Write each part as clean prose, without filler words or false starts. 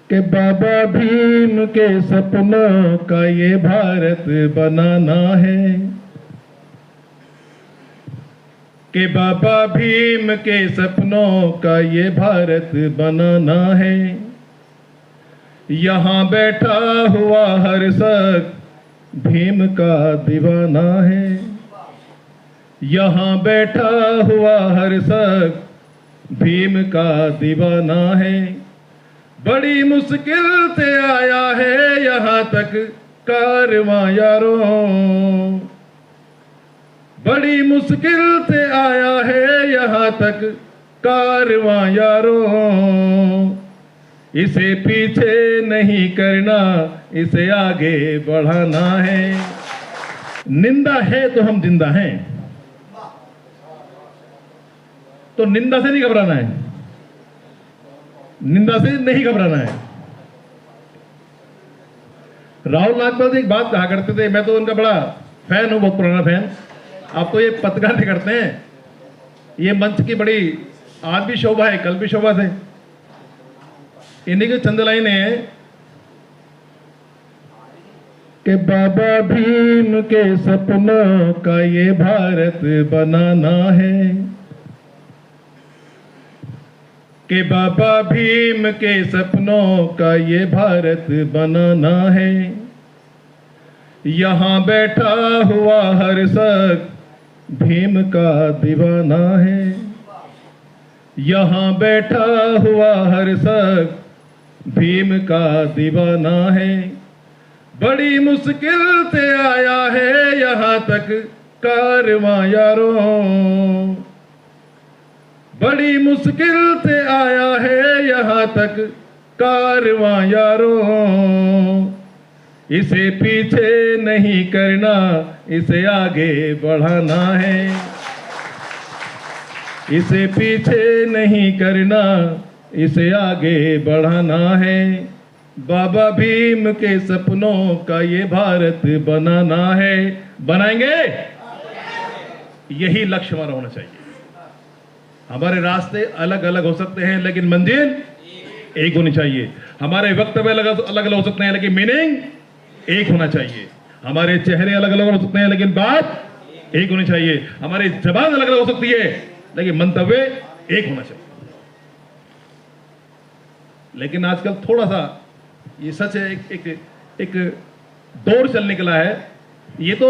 कि बाबा भीम के सपनों का ये भारत बनाना है, कि बाबा भीम के सपनों का ये भारत बनाना है। यहाँ बैठा हुआ हर शख्स भीम का दीवाना है, यहाँ बैठा हुआ हर शख्स भीम का दीवाना है। बड़ी मुश्किल से आया है यहाँ तक कारवां यारों, बड़ी मुश्किल से आया है यहाँ तक कारवां यारों। इसे पीछे नहीं करना, इसे आगे बढ़ाना है। निंदा है तो हम जिंदा हैं, तो निंदा से नहीं घबराना है, निंदा से नहीं घबराना है। राहुल नागपाल जी एक बात कहा करते थे, मैं तो उनका बड़ा फैन हूं, बहुत पुराना फैन। आप तो ये पत्रकार भी करते हैं, ये मंच की बड़ी आज भी शोभा है, कल भी शोभा थे। इन्हीं की चंद लाइनें हैं कि बाबा भीम के सपनों का ये भारत बनाना है, कि बाबा भीम के सपनों का ये भारत बनाना है। यहाँ बैठा हुआ हर शख्स भीम का दीवाना है, यहाँ बैठा हुआ हर शख्स भीम का दीवाना है। बड़ी मुश्किल से आया है यहाँ तक कारवां यारों, बड़ी मुश्किल से आया है यहाँ तक कारवां यारों। इसे पीछे नहीं करना, इसे आगे बढ़ाना है, इसे पीछे नहीं करना, इसे आगे बढ़ाना है। बाबा भीम के सपनों का ये भारत बनाना है। बनाएंगे, यही लक्ष्य हमारा होना चाहिए। हमारे रास्ते अलग अलग हो सकते हैं लेकिन मंजिल एक होनी चाहिए। हमारे वक्तव्य अलग अलग हो सकते हैं लेकिन मीनिंग एक होना चाहिए। हमारे चेहरे अलग अलग हो सकते हैं लेकिन बात एक होनी चाहिए। हमारी जबान अलग अलग हो सकती है लेकिन मंतव्य एक होना चाहिए। लेकिन आजकल थोड़ा सा ये सच है, एक दौर चल निकला है। ये तो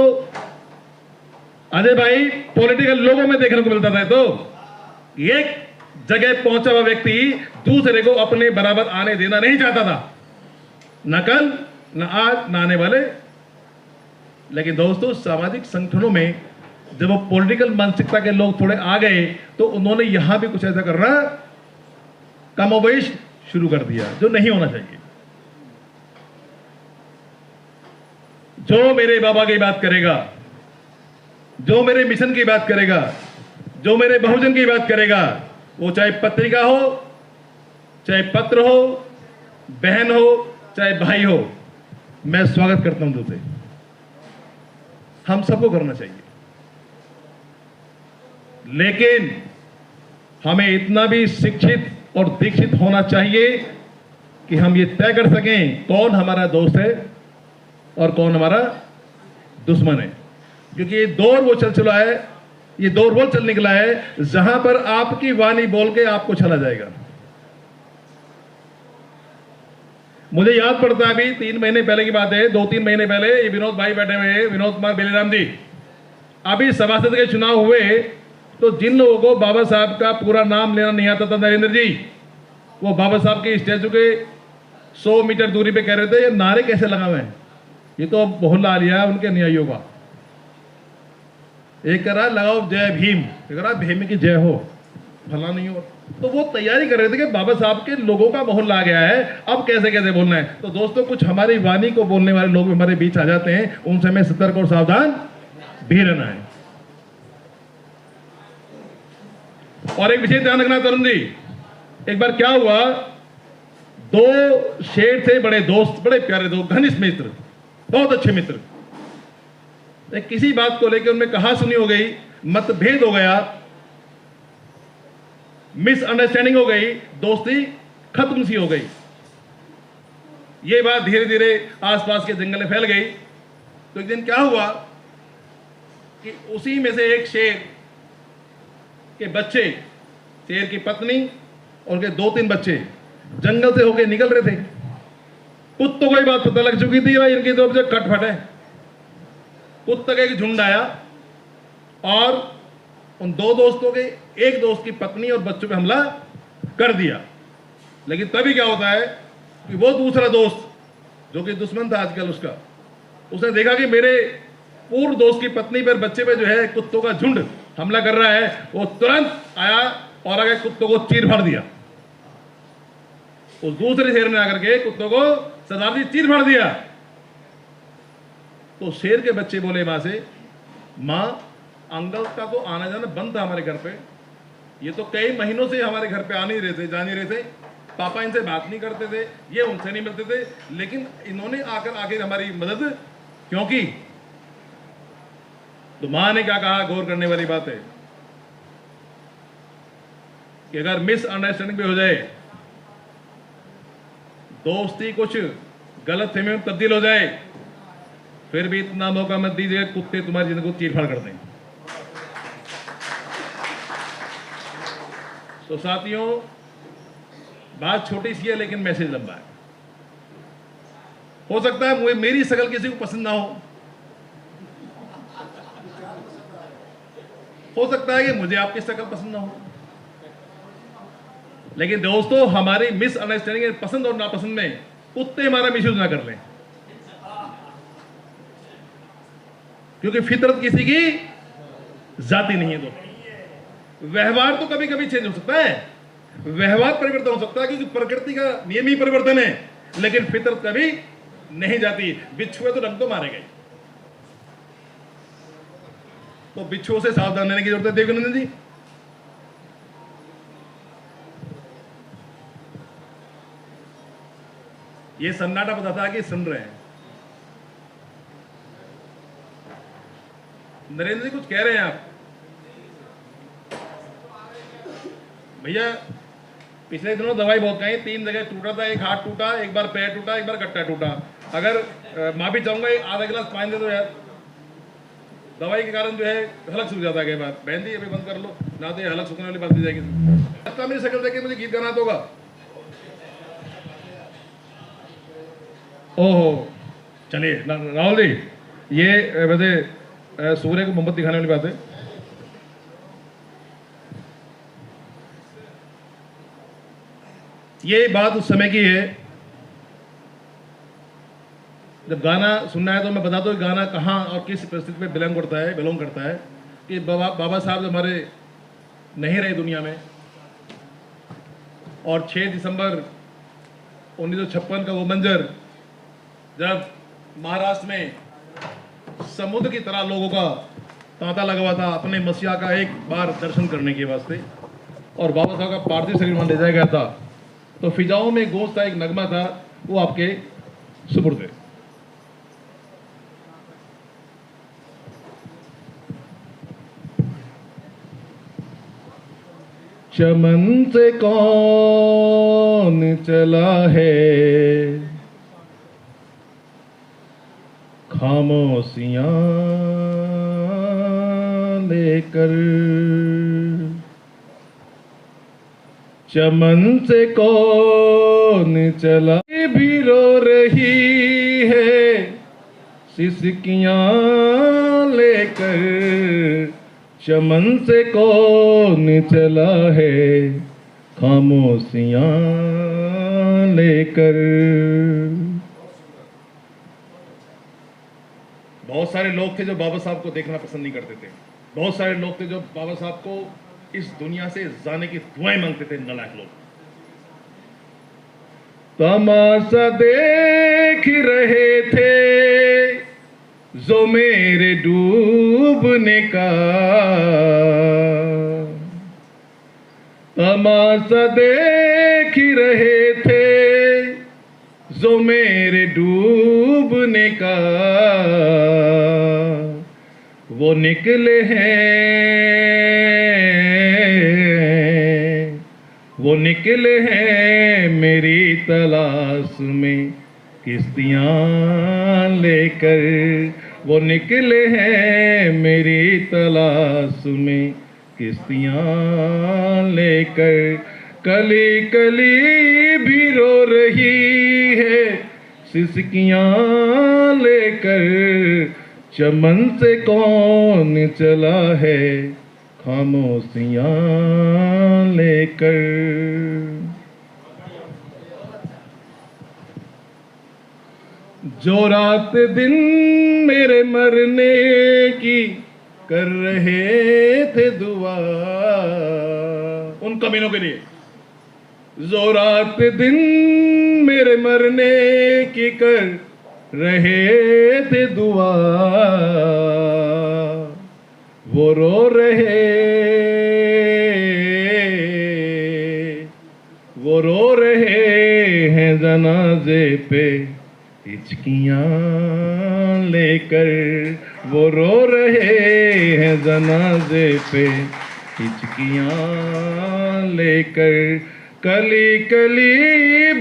अजय भाई पॉलिटिकल लोगों में देखने को मिलता था। तो एक जगह पहुंचा हुआ व्यक्ति दूसरे को अपने बराबर आने देना नहीं चाहता था, न कल न आज न आने वाले। लेकिन दोस्तों, सामाजिक संगठनों में जब वो पॉलिटिकल मानसिकता के लोग थोड़े आ गए तो उन्होंने यहां भी कुछ ऐसा करना कमोबेश शुरू कर दिया जो नहीं होना चाहिए। जो मेरे बाबा की बात करेगा, जो मेरे मिशन की बात करेगा, जो मेरे बहुजन की बात करेगा, वो चाहे पत्रिका हो, चाहे पत्र हो, बहन हो, चाहे भाई हो, मैं स्वागत करता हूं तुझे। हम सबको करना चाहिए, लेकिन हमें इतना भी शिक्षित और दीक्षित होना चाहिए कि हम ये तय कर सकें कौन हमारा दोस्त है और कौन हमारा दुश्मन है। क्योंकि ये दौर वो चल चला है, ये दौर वो चल निकला है जहां पर आपकी वाणी बोल के आपको चला जाएगा। मुझे याद पड़ता है, अभी 3 महीने पहले की बात है, 2-3 महीने पहले ये विनोद भाई बैठे हुए हैं, विनोद कुमार बेलीराम जी। अभी सभासद के चुनाव हुए तो जिन लोगों को बाबा साहब का पूरा नाम लेना नहीं आता था, नरेंद्र जी, वो बाबा साहब के स्टैचू के 100 मीटर दूरी पे कह रहे थे ये नारे कैसे लगा हुए हैं, ये तो मोहल्ला आ लिया है उनके अनुयायियों का। एक कह रहा लगाओ जय भीम, एक कह रहा भीम की जय हो, फला नहीं हो। तो वो तैयारी कर रहे थे कि बाबा साहब के लोगों का मोहल्ला आ गया है, अब कैसे कैसे बोलना है। तो दोस्तों, कुछ हमारी वाणी को बोलने वाले लोग हमारे बीच आ जाते हैं, उनसे हमें सतर्क और सावधान भी रहना है। और एक विशेष ध्यान रखना तरुण जी, एक बार क्या हुआ, 2 शेर थे, बड़े दोस्त, बड़े प्यारे दोस्त, घनिष्ठ मित्र, बहुत अच्छे मित्र। किसी बात को लेकर उनमें कहा सुनी हो गई, मतभेद हो गया, मिसअंडरस्टैंडिंग हो गई, दोस्ती खत्म सी हो गई। ये बात धीरे धीरे आसपास के जंगल में फैल गई। तो एक दिन क्या हुआ कि उसी में से एक शेर के बच्चे, शेर की पत्नी और उनके 2-3 बच्चे जंगल से होके निकल रहे थे। कुत्तों को ही बात पता लग चुकी थी, भाई इनकी तो अब कटफट है। कुत्ते का एक झुंड आया और उन 2 दोस्तों के एक दोस्त की पत्नी और बच्चों पे हमला कर दिया। लेकिन तभी क्या होता है कि वो दूसरा दोस्त जो कि दुश्मन था आजकल उसका, उसने देखा कि मेरे पूर्व दोस्त की पत्नी पर, बच्चे पे जो है कुत्तों का झुंड हमला कर रहा है। वो तुरंत आया और आगे कुत्तों को चीर फाड़ दिया। उस दूसरे शेर ने आकर के कुत्तों को सरदार जी चीर फाड़ दिया। तो शेर के बच्चे बोले मां से, मां अंकल का तो आना जाना बंद था हमारे घर पे, ये तो कई महीनों से हमारे घर पे आ नहीं रहे थे, जा नहीं रहे थे। पापा इनसे बात नहीं करते थे, ये उनसे नहीं मिलते थे, लेकिन इन्होंने आकर हमारी मदद क्यों की? तो मां ने क्या कहा, गौर करने वाली बात है कि अगर मिसअंडरस्टैंडिंग भी हो जाए, दोस्ती कुछ गलत फहमी में तब्दील हो जाए, फिर भी इतना मौका मत दीजिए कुत्ते तुम्हारी जिंदगी को चीर-फाड़ कर दें। तो साथियों, बात छोटी सी है लेकिन मैसेज लंबा है। हो सकता है मेरी शक्ल किसी को पसंद ना हो सकता है कि मुझे आपकी शक्ल पसंद ना हो, लेकिन दोस्तों हमारी मिसअंडरस्टैंडिंग, पसंद और नापसंद में कुत्ते हमारा मिसयूज ना कर लें, क्योंकि फितरत किसी की जाती नहीं है। तो व्यवहार तो कभी कभी चेंज हो सकता है, व्यवहार परिवर्तन हो सकता है, क्योंकि प्रकृति का नियम ही परिवर्तन है, लेकिन फितरत कभी नहीं जाती। बिच्छुए तो डंक तो मारे गए, तो बिच्छुओं से सावधान रहने की जरूरत है। देवनंदन जी, ये सन्नाटा बताता है कि सुन रहे हैं। नरेंद्र जी कुछ कह रहे हैं आप? भैया पिछले दिनों दवाई बहुत खाई, 3 जगह टूटा था, एक हाथ टूटा, एक बार पैर टूटा, एक बार गट्टा टूटा। अगर माफी चाहूंगा, आधा गिलास पानी दे दो यार, दवाई के कारण जो है हलक सूख जाता है कई बार। बहन जी अभी बंद कर लो, ना तो हलक सूखने वाली बात दी जाएगी। मेरी शक्ल देख के मुझे गीत गाना होगा। ओहो, चलिए राहुल जी, ये वैसे सूर्य को मोहब्बत दिखाने वाली बात है। ये बात उस समय की है जब गाना सुनना है। तो मैं बता दूं गाना कहाँ और किस परिस्थिति में बिलोंग करता है कि बाबा साहब जब हमारे नहीं रहे दुनिया में, और 6 दिसंबर 1956 का वो मंजर जब महाराष्ट्र में समुद्र की तरह लोगों का तांता लगा हुआ था अपने मसीहा का एक बार दर्शन करने के वास्ते, और बाबा साहब का पार्थिव शरीर वहां ले जाया गया था, तो फिजाओं में गूंजता एक नगमा था, वो आपके सुपुर्द है। चमन से कौन चला है खामोशियां लेकर, चमन से कौन चला भी रो रही है सिसकियां लेकर, चमन से कौन चला है खामोशियां लेकर। बहुत सारे लोग थे जो बाबा साहब को देखना पसंद नहीं करते थे, बहुत सारे लोग थे जो बाबा साहब को इस दुनिया से जाने की दुआएं मांगते थे, नालायक लोग। तमाशा देख रहे थे जो मेरे डूबने का, तमाशा देख रहे थे जो मेरे डूबने का, वो निकले हैं, वो निकले हैं मेरी तलाश में किश्तियां लेकर वो निकले हैं मेरी तलाश में, किश्तियां लेकर कली कली भी रो रही है, सिसकियां लेकर चमन से कौन चला है, खामोशियां लेकर। जो रात दिन मेरे मरने की कर रहे थे दुआ उन कमीनों के लिए, जो रात दिन मेरे मरने की कर रहे थे दुआ, वो रो रहे हैं जनाजे पे हिचकियां लेकर, वो रो रहे हैं जनाजे पे हिचकियां लेकर, कली कली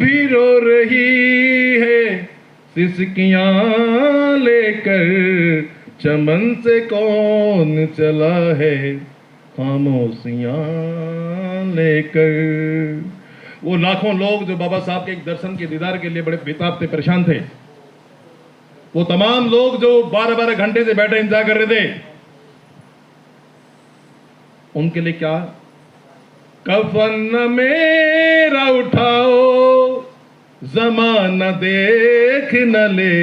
भी रो रही है, सिसकियां लेकर चमन से कौन चला है, खामोशियां लेकर। वो लाखों लोग जो बाबा साहब के एक दर्शन के दीदार के लिए बड़े बेताब थे, परेशान थे, वो तमाम लोग जो 12-12 घंटे से बैठे इंतजार कर रहे थे, उनके लिए क्या, कफन मेरा उठाओ ज़माना देख न ले,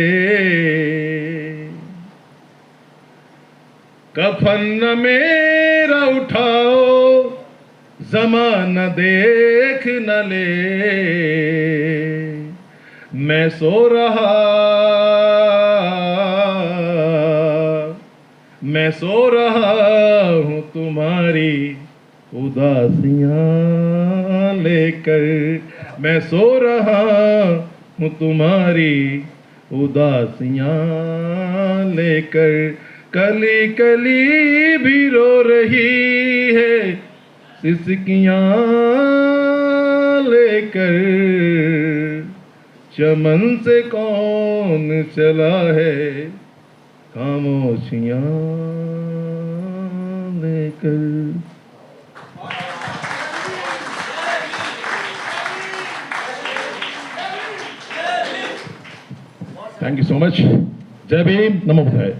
कफन मेरा उठाओ ज़माना देख न ले, मैं सो रहा हूँ तुम्हारी उदासियां लेकर, मैं सो रहा हूँ तुम्हारी उदासियां लेकर, कली कली भी रो रही है, सिसकियां लेकर चमन से कौन चला है, खामोशियां लेकर। Thank you so much. जय भीम, नमो बुद्धाय।